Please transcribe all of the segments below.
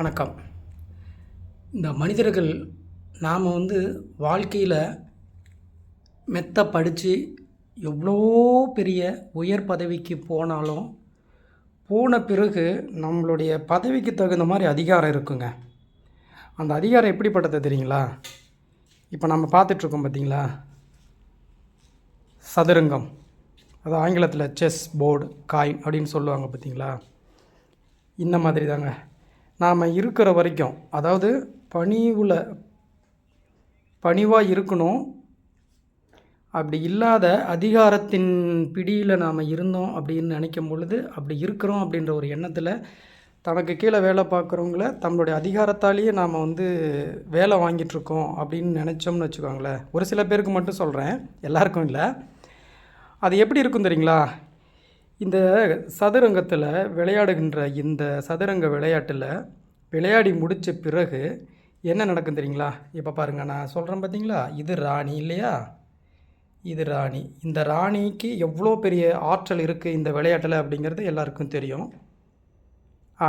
வணக்கம். இந்த மனிதர்கள் நாம் வாழ்க்கையில் மெத்த படித்து எவ்வளோ பெரிய உயர் பதவிக்கு போனாலும் போன பிறகு நம்மளுடைய பதவிக்கு தகுந்த மாதிரி அதிகாரம் இருக்குங்க. அந்த அதிகாரம் எப்படிப்பட்டது தெரியுங்களா? இப்போ நம்ம பார்த்துட்ருக்கோம் பார்த்தீங்களா, சதுரங்கம், அது ஆங்கிலத்தில் செஸ் போர்டு காயின் அப்படின்னு சொல்லுவாங்க பார்த்தீங்களா. இந்த மாதிரி தாங்க நாம் இருக்கிற வரைக்கும், அதாவது பணிவாக இருக்கணும். அப்படி இல்லாத அதிகாரத்தின் பிடியில் நாம் இருந்தோம் அப்படின்னு நினைக்கும் பொழுது, அப்படி இருக்கிறோம் அப்படின்ற ஒரு எண்ணத்தில் தனக்கு கீழே வேலை பார்க்குறவங்கள தங்களுடைய அதிகாரத்தாலேயே நாம் வேலை வாங்கிட்டுருக்கோம் அப்படின்னு நினச்சோம்னு வச்சுக்கோங்களேன். ஒரு சில பேருக்கு மட்டும் சொல்கிறேன், எல்லாருக்கும் இல்லை. அது எப்படி இருக்கும் தெரியுங்களா? இந்த சதுரங்கத்தில் விளையாடுகின்ற இந்த சதுரங்க விளையாட்டில் விளையாடி முடித்த பிறகு என்ன நடக்கும் தெரியுங்களா? இப்போ பாருங்கள், நான் சொல்கிறேன் பார்த்தீங்களா, இது ராணி இல்லையா? இது ராணி. இந்த ராணிக்கு எவ்வளோ பெரிய ஆற்றல் இருக்குது இந்த விளையாட்டில் அப்படிங்கிறது எல்லாருக்கும் தெரியும்.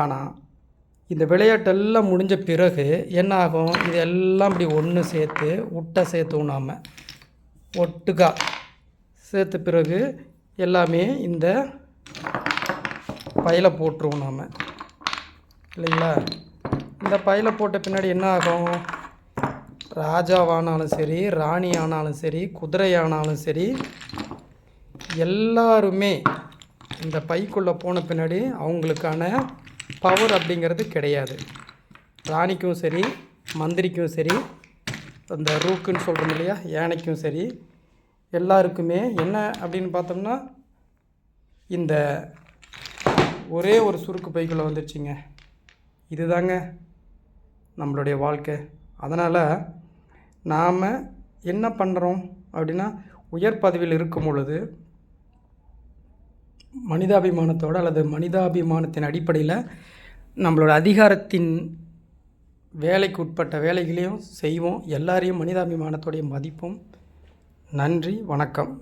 ஆனால் இந்த விளையாட்டெல்லாம் முடிஞ்ச பிறகு என்ன ஆகும்? இதெல்லாம் இப்படி ஒன்று சேர்த்து சேர்த்து உண்ணாமல் ஒட்டுக்கா சேர்த்த பிறகு எல்லாமே இந்த பையில போட்டுருவோம் நாம், இல்லைங்களா? இந்த பையில போட்ட பின்னாடி என்ன ஆகும்? ராஜாவானாலும் சரி, ராணி ஆனாலும் சரி, குதிரை ஆனாலும் சரி, எல்லாருமே இந்த பைக்குள்ளே போன பின்னாடி அவங்களுக்கான பவர் அப்படிங்கிறது கிடையாது. ராணிக்கும் சரி, மந்திரிக்கும் சரி, அந்த ரூக்குன்னு சொல்கிறோம் இல்லையா, யானைக்கும் சரி, எல்லாருக்குமே என்ன அப்படின்னு பார்த்தோம்னா இந்த ஒரே ஒரு சுருக்கு பைக்குள்ளே வந்துருச்சுங்க. இதுதாங்க நம்மளுடைய வாழ்க்கை. அதனால் நாம் என்ன பண்ணுறோம் அப்படின்னா, உயர் பதவியில் இருக்கும் பொழுது மனிதாபிமானத்தோடு அல்லது மனிதாபிமானத்தின் அடிப்படையில் நம்மளோட அதிகாரத்தின் வேலைக்கு உட்பட்ட வேலைகளையும் செய்வோம். எல்லாரையும் மனிதாபிமானத்தோடைய மதிப்போம். நன்றி, வணக்கம்.